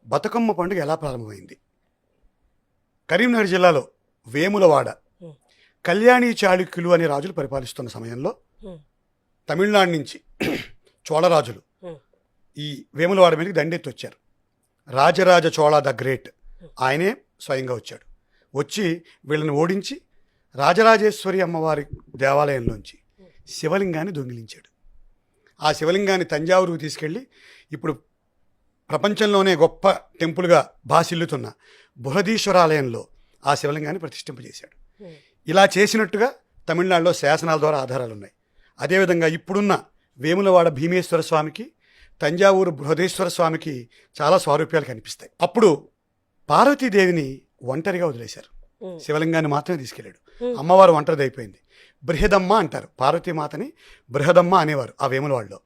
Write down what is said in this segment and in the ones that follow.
బతుకమ్మ పండుగ ఎలా ప్రారంభమైంది? కరీంనగర్ జిల్లాలో వేములవాడ కళ్యాణి చాళుక్యులు అనే రాజులు పరిపాలిస్తున్న సమయంలో తమిళనాడు నుంచి చోళరాజులు ఈ వేములవాడ మీదకి దండెత్తి వచ్చారు. రాజరాజ చోళ ద గ్రేట్ ఆయనే స్వయంగా వచ్చాడు. వచ్చి వీళ్ళని ఓడించి రాజరాజేశ్వరి అమ్మవారి దేవాలయంలోంచి శివలింగాన్ని దొంగిలించాడు. ఆ శివలింగాన్ని తంజావూరుకు తీసుకెళ్ళి ఇప్పుడు ప్రపంచంలోనే గొప్ప టెంపుల్గా భాసిల్లుతున్న బృహదీశ్వరాలయంలో ఆ శివలింగాన్ని ప్రతిష్ఠింపజేశాడు. ఇలా చేసినట్టుగా తమిళనాడులో శాసనాల ద్వారా ఆధారాలు ఉన్నాయి. అదేవిధంగా ఇప్పుడున్న వేములవాడ భీమేశ్వర స్వామికి, తంజావూరు బృహదేశ్వర స్వామికి చాలా స్వారూప్యాలు కనిపిస్తాయి. అప్పుడు పార్వతీదేవిని ఒంటరిగా వదిలేశారు, శివలింగాన్ని మాత్రమే తీసుకెళ్ళాడు. అమ్మవారు ఒంటరిది అయిపోయింది. బృహదమ్మ అంటారు, పార్వతీమాతని బృహదమ్మ అనేవారు ఆ వేములవాడలో.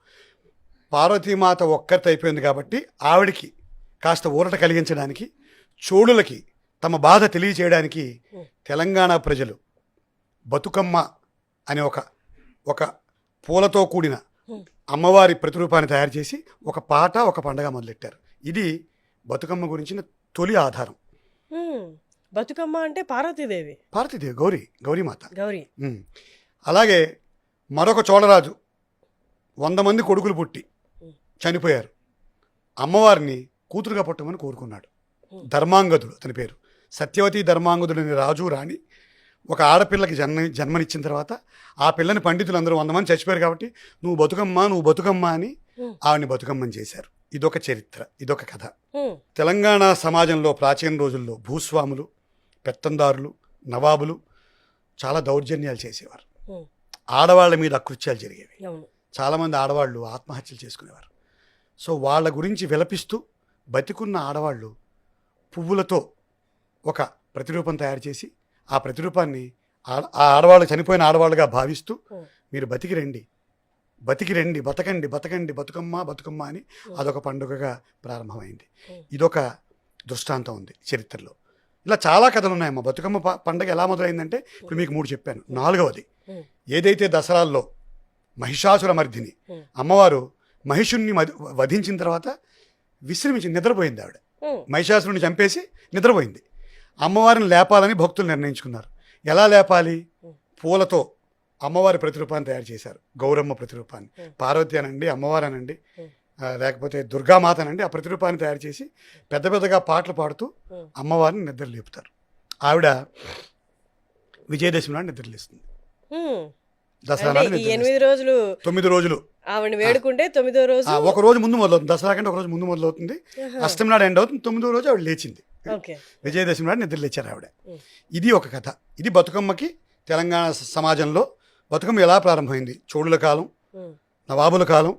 పార్వతీమాత ఒక్కరితో అయిపోయింది కాబట్టి ఆవిడికి కాస్త ఊరట కలిగించడానికి, చోళులకి తమ బాధ తెలియచేయడానికి తెలంగాణ ప్రజలు బతుకమ్మ అనే ఒక పూలతో కూడిన అమ్మవారి ప్రతిరూపాన్ని తయారు చేసి ఒక పాట, ఒక పండగ మొదలెట్టారు. ఇది బతుకమ్మ గురించిన తొలి ఆధారం. బతుకమ్మ అంటే పార్వతీదేవి, గౌరీమాత. గౌరీ. అలాగే మరొక చోళరాజు 100 మంది కొడుకులు పుట్టి చనిపోయారు. అమ్మవారిని కూతురుగా పుట్టమని కోరుకున్నాడు. ధర్మాంగదుడు అతని పేరు. సత్యవతి ధర్మాంగదుడు అనే రాజు రాణి ఒక ఆడపిల్లకి జన్మనిచ్చిన తర్వాత ఆ పిల్లని పండితులందరూ 100 మంది చచ్చిపోయారు కాబట్టి నువ్వు బతుకమ్మ అని ఆవిడని బతుకమ్మని చేశారు. ఇదొక చరిత్ర, ఇదొక కథ. తెలంగాణ సమాజంలో ప్రాచీన రోజుల్లో భూస్వాములు, పెత్తందారులు, నవాబులు చాలా దౌర్జన్యాలు చేసేవారు. ఆడవాళ్ళ మీద అకృత్యాలు జరిగేవి. చాలామంది ఆడవాళ్ళు ఆత్మహత్యలు చేసుకునేవారు. సో వాళ్ళ గురించి విలపిస్తూ బతికున్న ఆడవాళ్ళు పువ్వులతో ఒక ప్రతిరూపం తయారు చేసి ఆ ప్రతిరూపాన్ని ఆ ఆడవాళ్ళు, చనిపోయిన ఆడవాళ్ళుగా భావిస్తూ మీరు బతికి రండి, బతకండి బతుకమ్మ అని అదొక పండుగగా ప్రారంభమైంది. ఇదొక దృష్టాంతం ఉంది చరిత్రలో. ఇలా చాలా కథలు ఉన్నాయమ్మా. బతుకమ్మ పండుగ ఎలా మొదలైందంటే ఇప్పుడు మీకు 3 చెప్పాను. 4వది ఏదైతే దసరాల్లో మహిషాసుర మర్దిని అమ్మవారు మహిషుణ్ణి వధించిన తర్వాత విశ్రమించి నిద్రపోయింది. ఆవిడ మహిషాసురుని చంపేసి నిద్రపోయింది. అమ్మవారిని లేపాలని భక్తులు నిర్ణయించుకున్నారు. ఎలా లేపాలి? పూలతో అమ్మవారి ప్రతిరూపాన్ని తయారు చేశారు. గౌరమ్మ ప్రతిరూపాన్ని, పార్వతి అనండి, అమ్మవారు అనండి, లేకపోతే దుర్గామాత అనండి, ఆ ప్రతిరూపాన్ని తయారు చేసి పెద్దగా పాటలు పాడుతూ అమ్మవారిని నిద్ర లేపుతారు. ఆవిడ విజయదశమి నాడు నిద్రలేస్తుంది. దసరా నాడు 9 రోజులు ఆవిడ వేడుకుంటే 9వ రోజు ఒక రోజు ముందు మొదలవుతుంది. దసరా కంటే ఒక రోజు ముందు మొదలవుతుంది. అష్టమి నాడు ఎండ్ అవుతుంది. 9వ రోజు ఆవిడ లేచింది. విజయదశమి నాడు నిద్ర లేచారు ఆవిడ. ఇది ఒక కథ. ఇది బతుకమ్మకి తెలంగాణ సమాజంలో బతుకమ్మ ఎలా ప్రారంభమైంది. చోళుల కాలం, నవాబుల కాలం,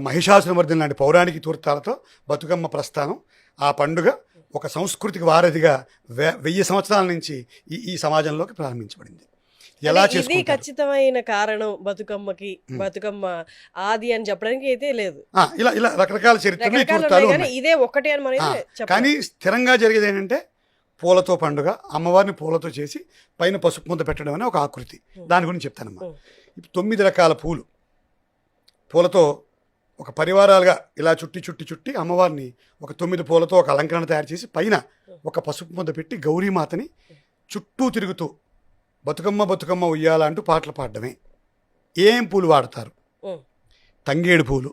మహిషాసురమర్దిని లాంటి పౌరాణిక ఇతివృత్తాలతో బతుకమ్మ ప్రస్థానం. ఆ పండుగ ఒక సంస్కృతికి వారధిగా 1000 సంవత్సరాల నుంచి ఈ సమాజంలోకి ప్రారంభించబడింది. ఎలా చేసుకుంటారు? ఖచ్చితమైన కారణం బతుకమ్మ ఆది అని చెప్పడానికి అయితే లేదు. ఇలా రకరకాల చరిత్రలు ఇదే ఒకటి అని మనం కానీ స్థిరంగా జరిగేది ఏంటంటే పూలతో పండుగ, అమ్మవారిని పూలతో చేసి పైన పసుపు ముద్ద పెట్టడం అనే ఒక ఆకృతి. దాని గురించి చెప్తానమ్మా. 9 రకాల పూలతో ఒక పరివారాలుగా ఇలా చుట్టి అమ్మవారిని ఒక 9 పూలతో ఒక అలంకరణ తయారు చేసి పైన ఒక పసుపు ముద్ద పెట్టి గౌరీమాతని చుట్టూ తిరుగుతూ బతుకమ్మ ఉయ్యాల అంటూ పాటలు పాడడమే. ఏం పూలు వాడతారు? తంగేడు పూలు,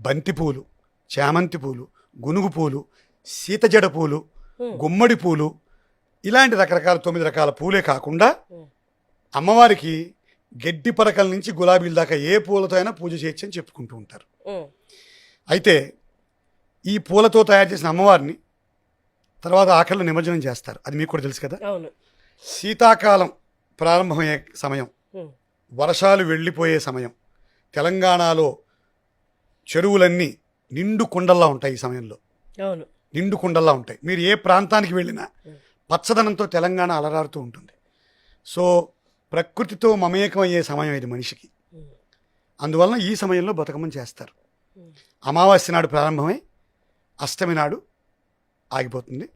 బంతి పూలు, చామంతి పూలు, గునుగు పూలు, సీతజడ పూలు, గుమ్మడి పూలు, ఇలాంటి రకరకాల 9 రకాల పూలే కాకుండా అమ్మవారికి గడ్డి పరకల నుంచి గులాబీల దాకా ఏ పూలతో అయినా పూజ చేయొచ్చు అని చెప్పుకుంటూ ఉంటారు. అయితే ఈ పూలతో తయారు చేసిన అమ్మవారిని తర్వాత ఆఖరిలో నిమజ్జనం చేస్తారు. అది మీకు కూడా తెలుసు కదా. శీతాకాలం ప్రారంభమయ్యే సమయం, వర్షాలు వెళ్ళిపోయే సమయం. తెలంగాణలో చెరువులన్నీ నిండు కుండల్లా ఉంటాయి. ఈ సమయంలో నిండు కుండల్లా ఉంటాయి. మీరు ఏ ప్రాంతానికి వెళ్ళినా పచ్చదనంతో తెలంగాణ అలరారుతూ ఉంటుంది. సో ప్రకృతితో మమేకమయ్యే సమయం ఇది మనిషికి. అందువలన ఈ సమయంలో బతుకమ్మని చేస్తారు. అమావాస్య నాడు ప్రారంభమై అష్టమి నాడు ఆగిపోతుంది.